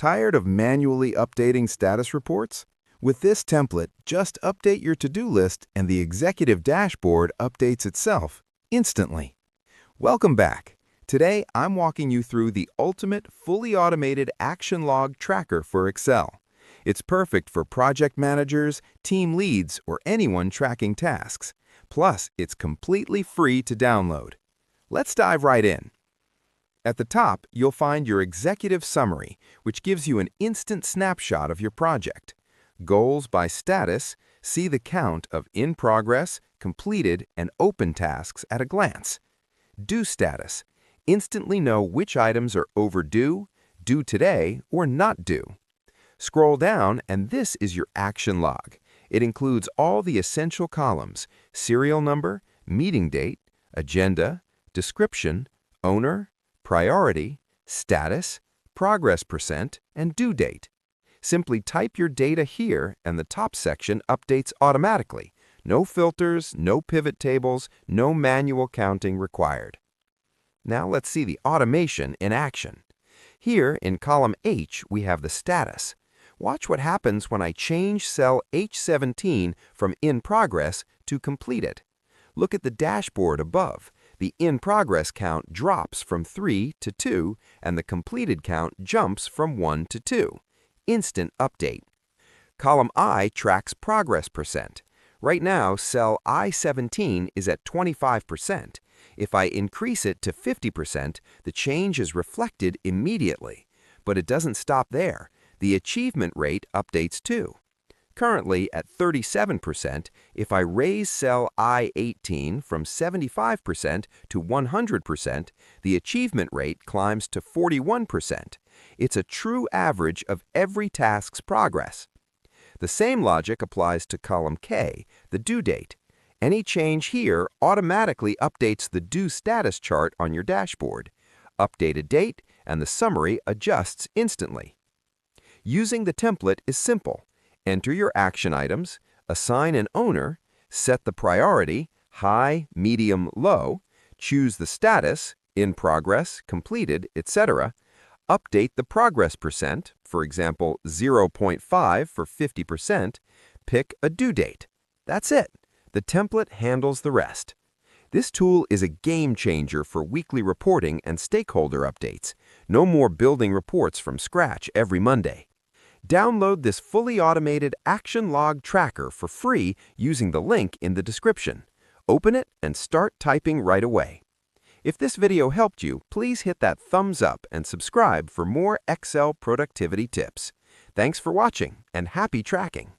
Tired of manually updating status reports? With this template, just update your to-do list and the executive dashboard updates itself instantly. Welcome back. Today, I'm walking you through the ultimate fully automated action log tracker for Excel. It's perfect for project managers, team leads, or anyone tracking tasks. Plus, it's completely free to download. Let's dive right in. At the top, you'll find your executive summary, which gives you an instant snapshot of your project. Goals by status, see the count of in progress, completed, and open tasks at a glance. Due status, instantly know which items are overdue, due today, or not due. Scroll down, and this is your action log. It includes all the essential columns: serial number, meeting date, agenda, description, owner, priority, status, progress percent, and due date. Simply type your data here and the top section updates automatically. No filters, no pivot tables, no manual counting required. Now let's see the automation in action. Here in column H, we have the status. Watch what happens when I change cell H17 from in progress to completed. Look at the dashboard above. The in progress count drops from 3 to 2, and the completed count jumps from 1 to 2. Instant update. Column I tracks progress percent. Right now, cell I17 is at 25%. If I increase it to 50%, the change is reflected immediately. But it doesn't stop there. The achievement rate updates too. Currently at 37%, if I raise cell I18 from 75% to 100%, the achievement rate climbs to 41%. It's a true average of every task's progress. The same logic applies to column K, the due date. Any change here automatically updates the due status chart on your dashboard. Updated date, and the summary adjusts instantly. Using the template is simple. Enter your action items, assign an owner, set the priority, high, medium, low, choose the status, in progress, completed, etc., update the progress percent, for example, 0.5 for 50%, pick a due date. That's it. The template handles the rest. This tool is a game changer for weekly reporting and stakeholder updates. No more building reports from scratch every Monday. Download this fully automated action log tracker for free using the link in the description. Open it and start typing right away. If this video helped you, please hit that thumbs up and subscribe for more Excel productivity tips. Thanks for watching and happy tracking!